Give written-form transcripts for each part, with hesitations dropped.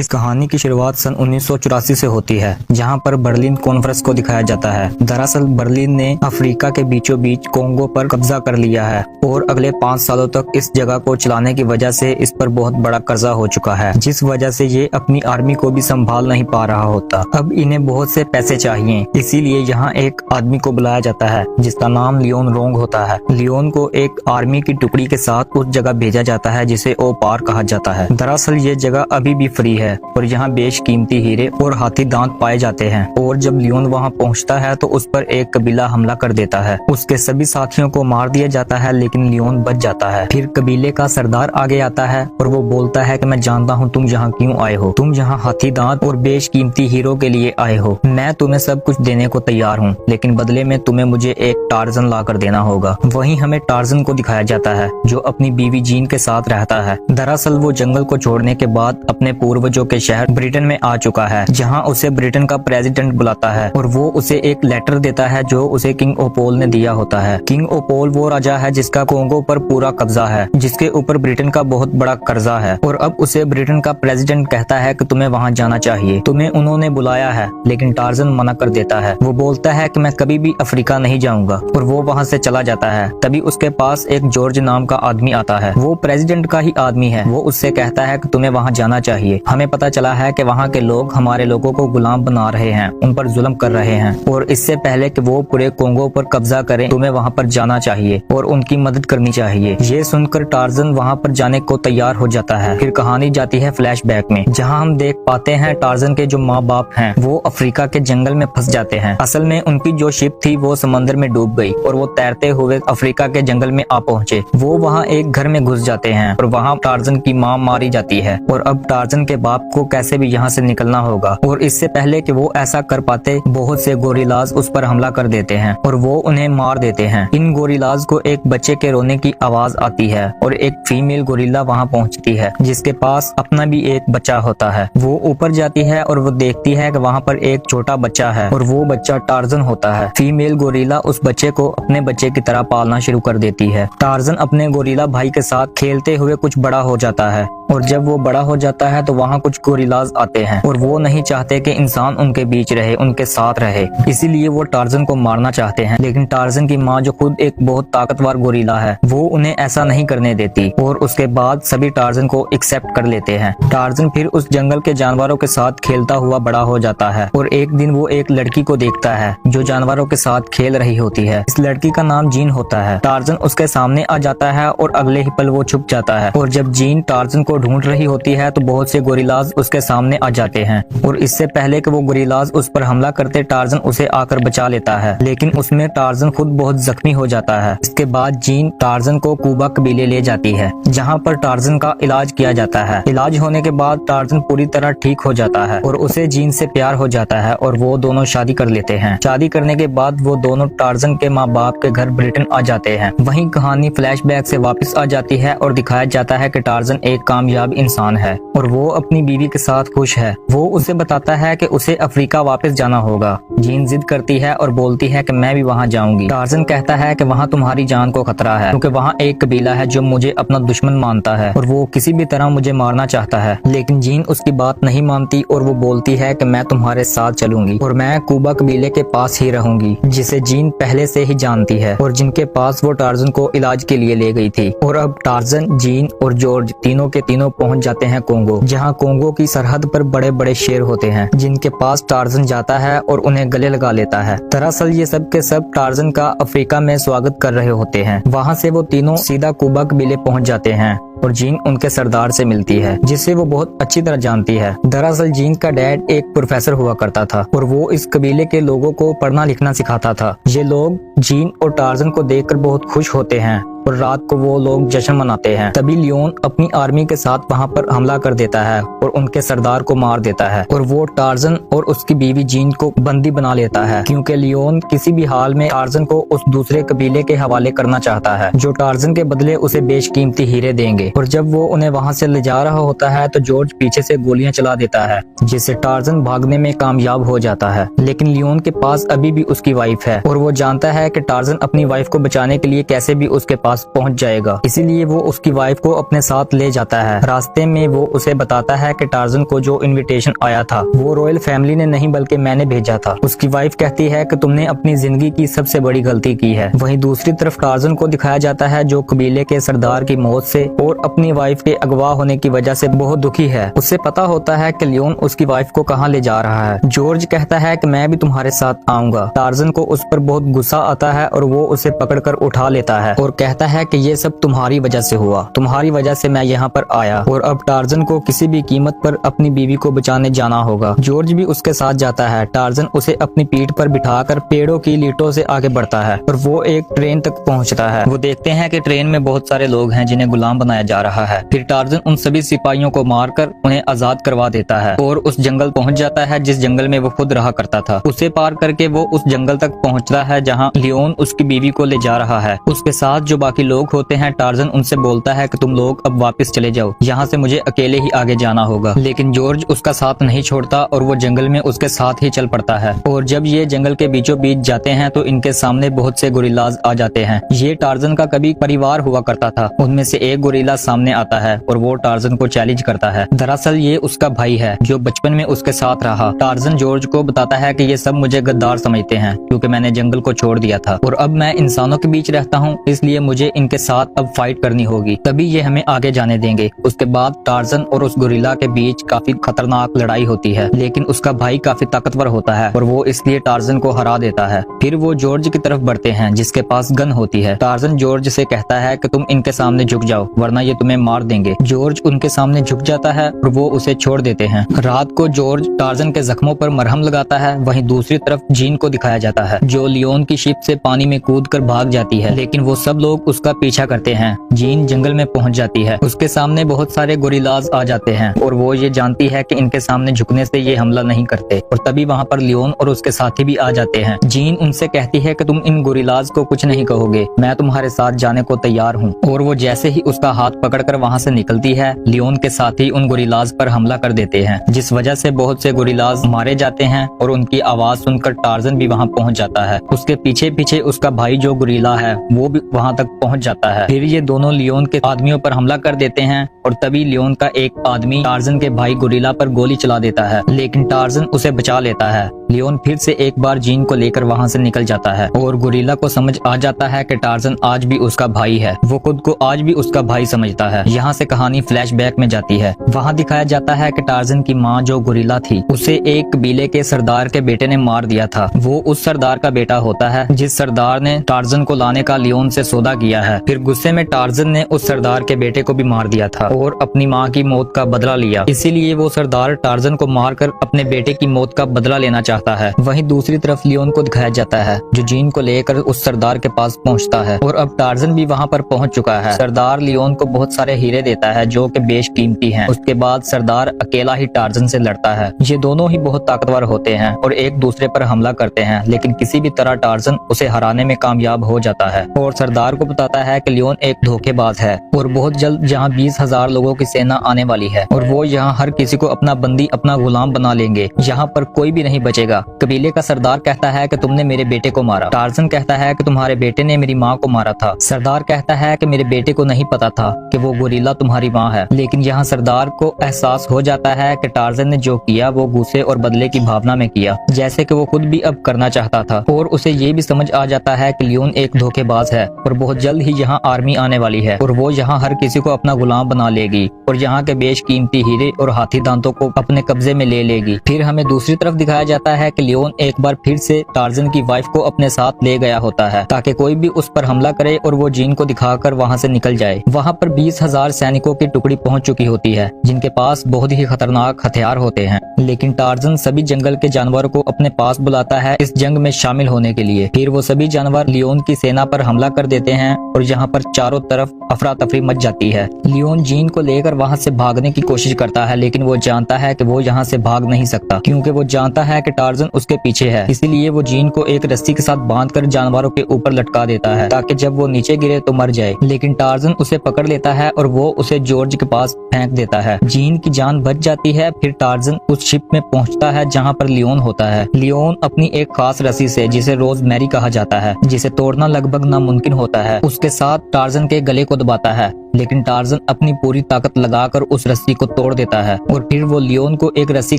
इस कहानी की शुरुआत सन 1984 से होती है, जहां पर बर्लिन कॉन्फ्रेंस को दिखाया जाता है। दरअसल बर्लिन ने अफ्रीका के बीचों बीच कोंगो पर कब्जा कर लिया है और अगले 5 सालों तक इस जगह को चलाने की वजह से इस पर बहुत बड़ा कर्जा हो चुका है, जिस वजह से ये अपनी आर्मी को भी संभाल नहीं पा रहा होता। अब इन्हें बहुत से पैसे चाहिए, इसीलिए यहाँ एक आदमी को बुलाया जाता है जिसका नाम लियोन रोंग होता है। लियोन को एक आर्मी की टुकड़ी के साथ उस जगह भेजा जाता है जिसे ओपार कहा जाता है। दरअसल ये जगह अभी भी फ्री है और यहाँ बेशकीमती हीरे और हाथी दांत पाए जाते हैं। और जब लियोन वहाँ पहुँचता है तो उस पर एक कबीला हमला कर देता है। उसके सभी साथियों को मार दिया जाता है, लेकिन लियोन बच जाता है। फिर कबीले का सरदार आगे आता है और वो बोलता है कि मैं जानता हूँ तुम यहाँ क्यों आए हो। तुम यहाँ हाथी दांत और बेशकीमती हीरो के लिए आए हो। मैं तुम्हें सब कुछ देने को तैयार हूँ, लेकिन बदले में तुम्हें मुझे एक टार्जन ला कर देना होगा। वहीं हमें टार्जन को दिखाया जाता है जो अपनी बीवी जीन के साथ रहता है। दरअसल वो जंगल को छोड़ने के बाद अपने पूर्वजों के शहर ब्रिटेन में आ चुका है, जहाँ उसे ब्रिटेन का प्रेसिडेंट बुलाता है और वो उसे एक लेटर देता है जो उसे किंग ओपोल ने दिया होता है। किंग ओपोल वो राजा है जिसका कोंगो पर पूरा कब्जा है, जिसके ऊपर ब्रिटेन का बहुत बड़ा कर्जा है। और अब उसे ब्रिटेन का प्रेसिडेंट कहता है कि तुम्हें वहाँ जाना चाहिए, तुम्हें उन्होंने बुलाया है। लेकिन टार्जन मना कर देता है। वो बोलता है कि मैं कभी भी अफ्रीका नहीं जाऊंगा और वो वहाँ से चला जाता है। तभी उसके पास एक जॉर्ज नाम का आदमी आता है। वो प्रेसिडेंट का ही आदमी है। वो उससे कहता है कि तुम्हें वहाँ जाना चाहिए। हमें पता चला है कि वहाँ के लोग हमारे लोगों को गुलाम बना रहे हैं, उन पर जुल्म कर रहे हैं, और इससे पहले कि वो पूरे कोंगो पर कब्जा करें तुम्हें वहाँ पर जाना चाहिए और उनकी मदद करनी चाहिए। ये सुनकर टार्जन वहाँ पर जाने को तैयार हो जाता है। फिर कहानी जाती है फ्लैशबैक में, जहाँ हम देख पाते हैं टार्जन के जो माँ बाप हैं वो अफ्रीका के जंगल में फंस जाते हैं। असल में उनकी जो शिप थी वो समंदर में डूब गई और वो तैरते हुए अफ्रीका के जंगल में आ पहुँचे। वो वहाँ एक घर में घुस जाते हैं और वहाँ टार्जन की माँ मारी जाती है। और अब टार्जन के बाप को कैसे भी यहाँ से निकलना होगा, और इससे पहले कि वो ऐसा कर पाते बहुत से गोरिल्लाज उस पर हमला कर देते हैं और वो उन्हें मार देते हैं। इन गोरिल्लाज को एक बच्चे के रोने की आवाज आती है और एक फीमेल गोरिल्ला वहाँ पहुँचती है जिसके पास अपना भी एक बच्चा होता है। वो ऊपर जाती है और वो देखती है कि वहाँ पर एक छोटा बच्चा है और वो बच्चा टार्जन होता है। फीमेल गोरिल्ला उस बच्चे को अपने बच्चे की तरह पालना शुरू कर देती है। टार्जन अपने गोरिल्ला भाई के साथ खेलते हुए कुछ बड़ा हो जाता है और जब वो बड़ा हो जाता है तो वहाँ कुछ गोरिल्लाज आते हैं और वो नहीं चाहते कि इंसान उनके बीच रहे, उनके साथ रहे, इसीलिए वो टार्जन को मारना चाहते हैं। लेकिन टार्जन की माँ जो खुद एक बहुत ताकतवर गोरिल्ला है वो उन्हें ऐसा नहीं करने देती और उसके बाद सभी टार्जन को एक्सेप्ट कर लेते हैं। टार्जन फिर उस जंगल के जानवरों के साथ खेलता हुआ बड़ा हो जाता है और एक दिन वो एक लड़की को देखता है जो जानवरों के साथ खेल रही होती है। इस लड़की का नाम जीन होता है। टार्जन उसके सामने आ जाता है और अगले ही पल वो छुप जाता है और जब जीन टार्जन को ढूंढ रही होती है तो बहुत से गोरिल्लाज उसके सामने आ जाते हैं और इससे पहले कि वो गोरिल्लाज उस पर हमला करते टार्जन उसे आकर बचा लेता है। लेकिन उसमें टार्जन खुद बहुत जख्मी हो जाता है। इसके बाद जीन टार्जन को कुबा कबीले ले जाती है जहाँ पर टार्जन का इलाज किया जाता है। इलाज होने के बाद टार्जन पूरी तरह ठीक हो जाता है और उसे जीन से प्यार हो जाता है और वो दोनों शादी कर लेते हैं। शादी करने के बाद वो दोनों टार्जन के माँ बाप के घर ब्रिटेन आ जाते हैं। वहीं कहानी फ्लैशबैक से वापस आ जाती है और दिखाया जाता है कि टार्जन एक कामयाब इंसान है और वो अपनी बीवी के साथ खुश है। वो उसे बताता है कि उसे अफ्रीका वापस जाना होगा। जीन जिद करती है और बोलती है कि मैं भी वहाँ जाऊंगी। टार्जन कहता है कि वहाँ तुम्हारी जान को खतरा है क्योंकि वहाँ एक कबीला है जो मुझे अपना दुश्मन मानता है और वो किसी भी तरह मुझे मारना चाहता है। लेकिन जीन उसकी बात नहीं मानती और वो बोलती है कि मैं तुम्हारे साथ चलूंगी और मैं कुबा कबीले के पास ही रहूंगी, जिसे जीन पहले से ही जानती है और जिनके पास वो टार्जन को इलाज के लिए ले गई थी। और अब टार्जन, जीन और जॉर्ज तीनों के तीनों पहुंच जाते हैं कोंगो, जहां कोंगो की सरहद पर बड़े बड़े शेर होते हैं जिनके पास टार्जन जाता है और उन्हें गले लगा लेता है। दरअसल ये सब के सब टार्जन का अफ्रीका में स्वागत कर रहे होते हैं। वहां से वो तीनों सीधा कुबा कबीले पहुंच जाते हैं और जीन उनके सरदार से मिलती है जिसे वो बहुत अच्छी तरह जानती है। दरअसल जीन का डैड एक प्रोफेसर हुआ करता था और वो इस कबीले के लोगों को पढ़ना लिखना सिखाता था। ये लोग जीन और टार्जन को देखकर बहुत खुश होते हैं और रात को वो लोग जश्न मनाते हैं। तभी लियोन अपनी आर्मी के साथ वहाँ पर हमला कर देता है और उनके सरदार को मार देता है और वो टार्जन और उसकी बीवी जीन को बंदी बना लेता है क्योंकि लियोन किसी भी हाल में टार्जन को उस दूसरे कबीले के हवाले करना चाहता है जो टार्जन के बदले उसे बेशकीमती हीरे देंगे। और जब वो उन्हें वहाँ से ले जा रहा होता है तो जॉर्ज पीछे से गोलियां चला देता है जिससे टार्जन भागने में कामयाब हो जाता है। लेकिन लियोन के पास अभी भी उसकी वाइफ है और वो जानता है कि टार्जन अपनी वाइफ को बचाने के लिए कैसे भी उसके पास पास पहुंच जाएगा। इसीलिए वो उसकी वाइफ को अपने साथ ले जाता है। रास्ते में वो उसे बताता है कि टार्जन को जो इनविटेशन आया था वो रॉयल फैमिली ने नहीं बल्कि मैंने भेजा था। उसकी वाइफ कहती है कि तुमने अपनी जिंदगी की सबसे बड़ी गलती की है। वहीं दूसरी तरफ टार्जन को दिखाया जाता है जो कबीले के सरदार की मौत से और अपनी वाइफ के अगवा होने की वजह से बहुत दुखी है। उसे पता होता है कि लियोन उसकी वाइफ को कहाँ ले जा रहा है। जॉर्ज कहता है कि मैं भी तुम्हारे साथ आऊंगा। टार्जन को उस पर बहुत गुस्सा आता है और वो उसे पकड़कर उठा लेता है और कहता है कि ये सब तुम्हारी वजह से हुआ, तुम्हारी वजह से मैं यहाँ पर आया और अब टार्जन को किसी भी कीमत पर अपनी बीवी को बचाने जाना होगा। जॉर्ज भी उसके साथ जाता है। टार्जन उसे अपनी पीठ पर बिठाकर पेड़ों की लीटों से आगे बढ़ता है और वो एक ट्रेन तक पहुँचता है। वो देखते हैं कि ट्रेन में बहुत सारे लोग हैं जिन्हें गुलाम बनाया जा रहा है। फिर टार्जन उन सभी सिपाहियों को मारकर उन्हें आजाद करवा देता है और उस जंगल पहुँच जाता है जिस जंगल में वो खुद रहा करता था। उसे पार करके वो उस जंगल तक पहुँचता है जहाँ लियोन उसकी बीवी को ले जा रहा है। उसके साथ जो बाकी लोग होते हैं, टार्जन उनसे बोलता है कि तुम लोग अब वापस चले जाओ, यहाँ से मुझे अकेले ही आगे जाना होगा। लेकिन जॉर्ज उसका साथ नहीं छोड़ता और वो जंगल में उसके साथ ही चल पड़ता है। और जब ये जंगल के बीचों बीच जाते हैं तो इनके सामने बहुत से गोरिल्लाज आ जाते हैं। ये टार्जन का कभी परिवार हुआ करता था। उनमें से एक गोरिल्ला सामने आता है और वो टार्जन को चैलेंज करता है। दरअसल ये उसका भाई है जो बचपन में उसके साथ रहा। टार्जन जॉर्ज को बताता है कि ये सब मुझे गद्दार समझते हैं क्योंकि मैंने जंगल को छोड़ दिया था और अब मैं इंसानों के बीच रहता हूँ, इसलिए मुझे इनके साथ अब फाइट करनी होगी, तभी ये हमें आगे जाने देंगे। उसके बाद टार्जन और उस गोरिल्ला के बीच काफी खतरनाक लड़ाई होती है, लेकिन उसका भाई काफी ताकतवर होता है और वो इसलिए टार्जन को हरा देता है। फिर वो जॉर्ज की तरफ बढ़ते हैं जिसके पास गन होती है। टार्जन जॉर्ज से कहता है कि तुम इनके सामने झुक जाओ वरना ये तुम्हें मार देंगे। जॉर्ज उनके सामने झुक जाता है और वो उसे छोड़ देते हैं। रात को जॉर्ज टार्जन के जख्मों पर मरहम लगाता है। वहीं दूसरी तरफ जीन को दिखाया जाता है जो लियोन की शिप से पानी में कूदकर भाग जाती है, लेकिन वो सब लोग उसका पीछा करते हैं। जीन जंगल में पहुंच जाती है। उसके सामने बहुत सारे गोरिल्लाज आ जाते हैं और वो ये जानती है कि इनके सामने झुकने से ये हमला नहीं करते और तभी वहाँ पर लियोन और उसके साथी भी आ जाते हैं। जीन उनसे कहती है कि तुम इन गोरिल्लाज को कुछ नहीं कहोगे, मैं तुम्हारे साथ जाने को तैयार हूँ। और वो जैसे ही उसका हाथ पकड़कर वहाँ से निकलती है, लियोन के साथी उन गोरिल्लाज पर हमला कर देते हैं जिस वजह से बहुत से गोरिल्लाज मारे जाते हैं और उनकी आवाज सुनकर टार्जन भी वहाँ पहुँच जाता है। उसके पीछे पीछे उसका भाई जो गोरिल्ला है वो भी वहाँ तक पहुँच जाता है। फिर ये दोनों लियोन के आदमियों पर हमला कर देते हैं और तभी लियोन का एक आदमी टार्जन के भाई गोरिल्ला पर गोली चला देता है, लेकिन टार्जन उसे बचा लेता है। लियोन फिर से एक बार जीन को लेकर वहाँ से निकल जाता है और गोरिल्ला को समझ आ जाता है कि टार्जन आज भी उसका भाई है। वो खुद को आज भी उसका भाई समझता है। यहाँ से कहानी फ्लैशबैक में जाती है। वहाँ दिखाया जाता है कि टार्जन की माँ जो गोरिल्ला थी उसे एक कबीले के सरदार के बेटे ने मार दिया था। वो उस सरदार का बेटा होता है जिस सरदार ने टार्जन को लाने का लियोन से सौदा किया है। फिर गुस्से में टार्जन ने उस सरदार के बेटे को भी मार दिया था और अपनी माँ की मौत का बदला लिया। इसीलिए वो सरदार टार्जन को मारकर अपने बेटे की मौत का बदला लेना चाहता है। वहीं दूसरी तरफ लियोन को दिखाया जाता है जो जीन को लेकर उस सरदार के पास पहुंचता है और अब टार्जन भी वहां पर पहुंच चुका है। सरदार लियोन को बहुत सारे हीरे देता है जो कि बेशकीमती हैं। उसके बाद सरदार अकेला ही टार्जन से लड़ता है। ये दोनों ही बहुत ताकतवर होते हैं और एक दूसरे पर हमला करते हैं, लेकिन किसी भी तरह टार्जन उसे हराने में कामयाब हो जाता है और सरदार को बताता है कि लियोन एक धोखेबाज है और बहुत जल्द यहाँ 20,000 लोगों की सेना आने वाली है और वो यहाँ हर किसी को अपना बंदी, अपना गुलाम बना लेंगे। यहाँ पर कोई भी नहीं बचेगा। कबीले का सरदार कहता है कि तुमने मेरे बेटे को मारा। टार्जन कहता है कि तुम्हारे बेटे ने मेरी माँ को मारा था। सरदार कहता है कि मेरे बेटे को नहीं पता था कि वो गोरिल्ला तुम्हारी माँ है। लेकिन यहाँ सरदार को एहसास हो जाता है कि टार्जन ने जो किया वो गुस्से और बदले की भावना में किया, जैसे कि वो खुद भी अब करना चाहता था। और उसे ये भी समझ आ जाता है कि लियोन एक धोखेबाज है और बहुत जल्द ही यहाँ आर्मी आने वाली है और वो यहाँ हर किसी को अपना गुलाम बना लेगी और यहाँ के बेशकीमती हीरे और हाथी दांतों को अपने कब्जे में ले लेगी। फिर हमें दूसरी तरफ दिखाया जाता है कि लियोन एक बार फिर से टार्जन की वाइफ को अपने साथ ले गया होता है ताकि कोई भी उस पर हमला करे और वो जीन को दिखाकर वहाँ से निकल जाए। वहाँ पर 20,000 सैनिकों की टुकड़ी पहुँच चुकी होती है जिनके पास बहुत ही खतरनाक हथियार होते हैं, लेकिन टार्जन सभी जंगल के जानवरों को अपने पास बुलाता है इस जंग में शामिल होने के लिए। फिर वो सभी जानवर लियोन की सेना पर हमला कर देते हैं और यहाँ पर चारों तरफ अफरा तफरी मच जाती है। लियोन जीन को लेकर वहाँ से भागने की कोशिश करता है, लेकिन वो जानता है कि वो यहाँ से भाग नहीं सकता क्योंकि वो जानता है कि टार्जन उसके पीछे है। इसीलिए वो जीन को एक रस्सी के साथ बांधकर जानवरों के ऊपर लटका देता है ताकि जब वो नीचे गिरे तो मर जाए, लेकिन टार्जन उसे पकड़ लेता है और वो उसे जॉर्ज के पास फेंक देता है। जीन की जान बच जाती है। फिर टार्जन उस शिप में पहुंचता है जहां पर लियोन होता है। लियोन अपनी एक खास रस्सी से, जिसे रोज मैरी कहा जाता है, जिसे तोड़ना लगभग नामुमकिन होता है, उस उसके साथ टार्जन के गले को दबाता है, लेकिन टार्जन अपनी पूरी ताकत लगाकर उस रस्सी को तोड़ देता है और फिर वो लियोन को एक रस्सी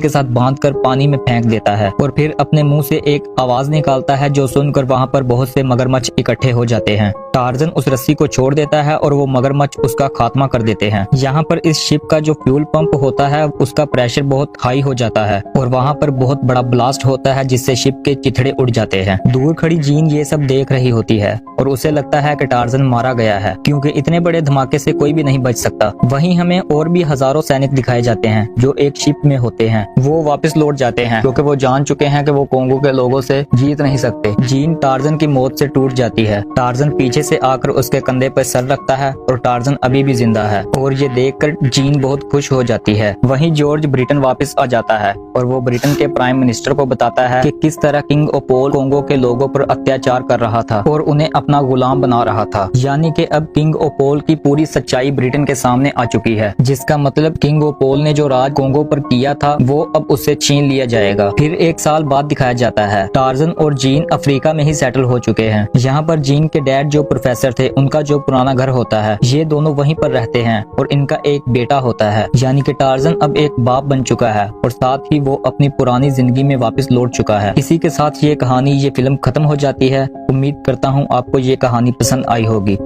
के साथ बांधकर पानी में फेंक देता है और फिर अपने मुंह से एक आवाज निकालता है जो सुनकर वहां पर बहुत से मगरमच्छ इकट्ठे हो जाते हैं। टार्जन उस रस्सी को छोड़ देता है और वो मगरमच्छ उसका खात्मा कर देते हैं। यहाँ पर इस शिप का जो फ्यूल पंप होता है उसका प्रेशर बहुत हाई हो जाता है और वहाँ पर बहुत बड़ा ब्लास्ट होता है जिससे शिप के चिथड़े उड़ जाते हैं। दूर खड़ी जीन ये सब देख रही होती है और उसे लगता है कि टार्जन मारा गया है क्योंकि इतने बड़े धमाके से कोई भी नहीं बच सकता। वहीं हमें और भी हजारों सैनिक दिखाए जाते हैं जो एक शिप में होते हैं। वो वापस लौट जाते हैं क्योंकि वो जान चुके हैं कि वो कोंगो के लोगों से जीत नहीं सकते। जीन टार्जन की मौत से टूट जाती है। टार्जन पीछे से आकर उसके कंधे पर सर रखता है और टार्जन अभी भी जिंदा है और ये देखकर जीन बहुत खुश हो जाती है। वहीं जॉर्ज ब्रिटेन वापस आ जाता है और वो ब्रिटेन के प्राइम मिनिस्टर को बताता है कि किस तरह किंग ओपोल कोंगो के लोगों पर अत्याचार कर रहा था और उन्हें अपना गुलाम बना रहा था। यानी कि अब किंग ओपोल की पूरी सच्चाई ब्रिटेन के सामने आ चुकी है, जिसका मतलब किंग ओपोल ने जो राज कोंगो पर किया था वो अब उससे छीन लिया जाएगा। फिर 1 साल बाद दिखाया जाता है टार्जन और जीन अफ्रीका में ही सेटल हो चुके हैं। यहाँ पर जीन के डैड जो प्रोफेसर थे उनका जो पुराना घर होता है ये दोनों वहीं पर रहते हैं और इनका एक बेटा होता है। यानी कि टार्जन अब एक बाप बन चुका है और साथ ही वो अपनी पुरानी जिंदगी में वापस लौट चुका है। इसी के साथ ये कहानी, ये फिल्म खत्म हो जाती है। उम्मीद करता हूँ आपको ये कहानी पसंद आई होगी।